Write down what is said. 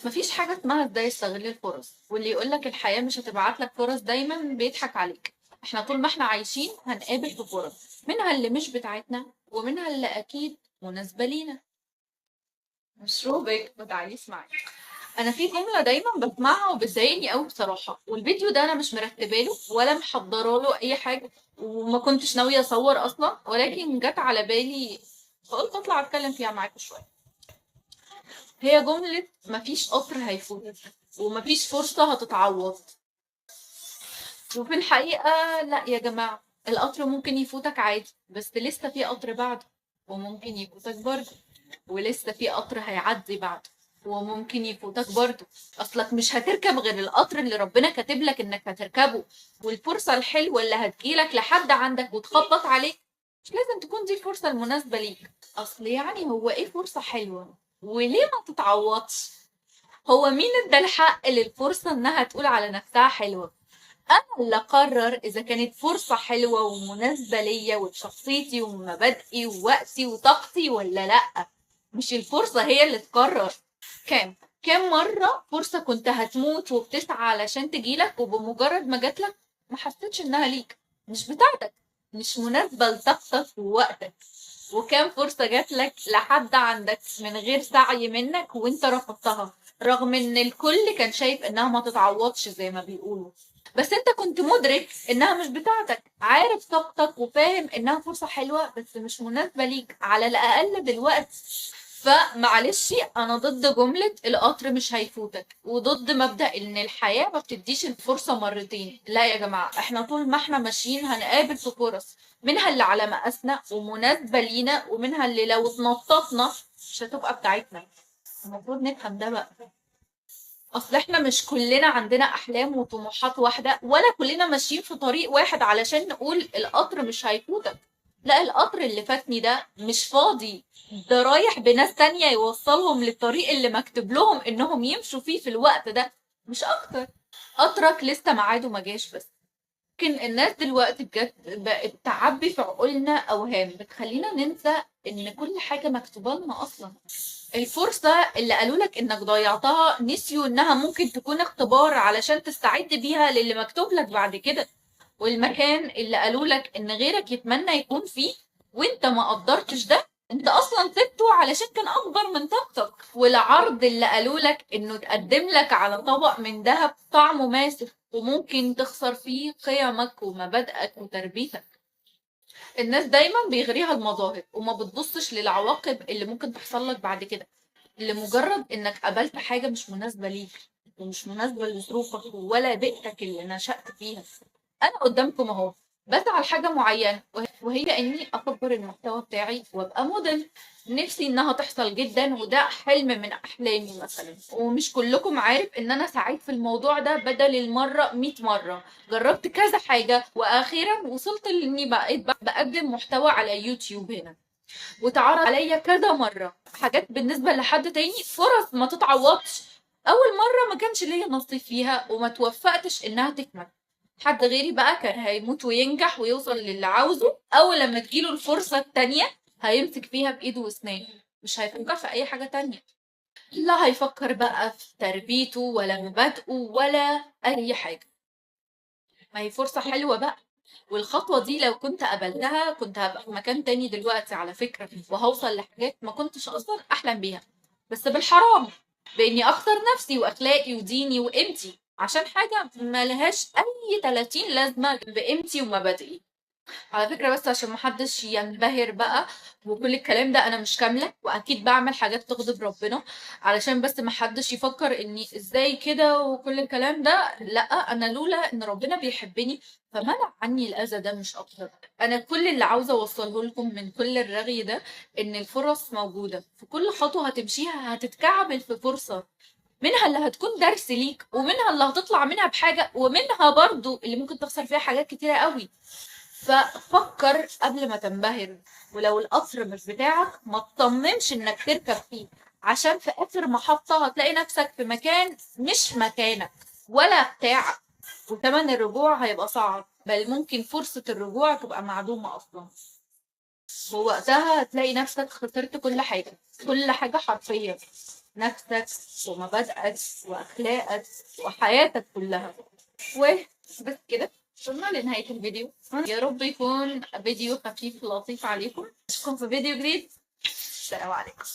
مفيش حاجة اسمها ازاي استغل الفرص، واللي يقولك الحياة مش هتبعت لك فرص دايما بيضحك عليك. احنا طول ما احنا عايشين هنقابل في فرص، منها اللي مش بتاعتنا ومنها اللي اكيد مناسبة لينا. مشروبك ما تعاليش معايا. انا في جملة دايما بسمعها وبتضايقني قوي بصراحة، والفيديو ده انا مش مرتبه له ولا محضره له اي حاجة، وما كنتش ناوية اصور اصلا، ولكن جت على بالي فقلت اطلع اتكلم فيها معاكم شوية. هي جملة مفيش قطر هيفوت ومفيش فرصة هتتعوض. وفي الحقيقة لا يا جماعة، القطر ممكن يفوتك عادي، بس لسه في قطر بعده، وممكن يفوتك برضه، ولسه في قطر هيعدي بعده، وممكن يفوتك برضه. اصلك مش هتركب غير القطر اللي ربنا كاتب لك انك هتركبه، والفرصة الحلوة اللي هتجيلك لحد عندك وتخبط عليك مش لازم تكون دي الفرصة المناسبة ليك. اصل يعني هو ايه فرصة حلوة وليه ما تتعوضش؟ هو مين ادى الحق للفرصة انها تقول على نفسها حلوة؟ انا اللي اقرر اذا كانت فرصة حلوة ومناسبة ليا ولشخصيتي ومبادئي ووقتي وطاقتي ولا لا. مش الفرصة هي اللي تقرر. كام مرة فرصة كنت هتموت وبتسعى علشان تجيلك، وبمجرد ما جاتلك ما حسيتش انها ليك، مش بتاعتك، مش مناسبة لطاقتك ووقتك. وكام فرصة جاتلك لحد عندك من غير سعي منك وانت رفضتها، رغم ان الكل كان شايف انها ما تتعوضش زي ما بيقولوا، بس انت كنت مدرك انها مش بتاعتك، عارف طاقتك وفاهم انها فرصة حلوة بس مش مناسبة ليك على الاقل دلوقتي. فمعلش، انا ضد جملة القطر مش هيفوتك، وضد مبدأ ان الحياة ما بتديش الفرصة مرتين. لا يا جماعة، احنا طول ما احنا ماشيين هنقابل في فرص، منها اللي على مقاسنا ومناسبة لينا، ومنها اللي لو اتنططنا مش هتبقى بتاعتنا. المفروض نفهم ده بقى. اصل احنا مش كلنا عندنا احلام وطموحات واحدة، ولا كلنا ماشيين في طريق واحد علشان نقول القطر مش هيفوتك. لا، القطر اللي فاتني ده مش فاضي، ده رايح بناس تانية يوصلهم للطريق اللي مكتوب لهم انهم يمشوا فيه في الوقت ده، مش اكتر. قطرك لسه ميعاده ما جاش بس. لكن الناس دلوقتي بجد بقت تعبي في عقولنا اوهام بتخلينا ننسى ان كل حاجة مكتوبة لنا اصلا. الفرصة اللي قالوا لك انك ضيعتها نسيوا انها ممكن تكون اختبار علشان تستعد بيها للي مكتوب لك بعد كده. والمكان اللي قالوا لك ان غيرك يتمنى يكون فيه وانت ما قدرتش ده، انت اصلا سبته علشان كان اكبر من طاقتك. والعرض اللي قالوا لك انه تقدم لك على طبق من ذهب طعمه ماسخ وممكن تخسر فيه قيمك ومبادئك وتربيتك. الناس دايما بيغريها المظاهر وما بتبصش للعواقب اللي ممكن تحصل لك بعد كده، لمجرد انك قبلت حاجة مش مناسبة ليك ومش مناسبة لظروفك ولا بيئتك اللي نشأت فيها. انا قدامكم اهو بسعى لحاجة معينة، وهي اني اكبر المحتوى بتاعي وابقى موديل. نفسي انها تحصل جدا، وده حلم من احلامي مثلا. ومش كلكم عارف ان انا سعيت في الموضوع ده بدل المرة 100 مرة. جربت كذا حاجة واخيرا وصلت لاني بقيت بقدم محتوى على يوتيوب هنا، واتعرض عليا كذا مرة حاجات بالنسبة لحد تاني فرص ما تتعوضش. أول مرة ما كانش ليا نصيب فيها وما توفقتش إنها تكمل. حد غيري بقى كان هيموت وينجح ويوصل للي عاوزه، أول لما تجيله الفرصة التانية هيمسك فيها بإيده وأسنانه، مش هيفكر في أي حاجة تانية. لا هيفكر بقى في تربيته ولا مبادئه ولا أي حاجة. ما هي فرصة حلوة بقى، والخطوة دي لو كنت قبلتها كنت هبقى في مكان تاني دلوقتي على فكرة، وهوصل لحاجات ما كنتش أصلا أحلم بيها، بس بالحرام، بإني أخسر نفسي وأخلاقي وديني وقيمتي عشان حاجة ملهاش أي 30 لازمة بقيمتي ومبادئي. على فكرة بس عشان محدش ينبهر بقى وكل الكلام ده، انا مش كاملة واكيد بعمل حاجات تغضب ربنا، علشان بس محدش يفكر اني ازاي كده وكل الكلام ده. لا، انا لولا ان ربنا بيحبني فمنع عني الاذى ده مش اكتر. انا كل اللي عاوزة اوصله لكم من كل الرغي ده ان الفرص موجودة في كل خطوة هتمشيها، هتتكعبل في فرصة، منها اللي هتكون درس ليك ومنها اللي هتطلع منها بحاجة، ومنها برضو اللي ممكن تخسر فيها حاجات كتيرة قوي. ففكر قبل ما تنبهر، ولو القطر مش بتاعك ما تطمنش انك تركب فيه، عشان في اخر محطة هتلاقي نفسك في مكان مش مكانك ولا بتاعك، وتمن الرجوع هيبقى صعب، بل ممكن فرصة الرجوع تبقى معدومة اصلا. ووقتها هتلاقي نفسك خسرت كل حاجة، كل حاجة حرفيا. نفسك ومبادئك واخلاقك وحياتك كلها. وبس كده وصلنا لنهاية الفيديو. يا رب يكون فيديو خفيف لطيف عليكم. اشوفكم في فيديو جديد. السلام عليكم.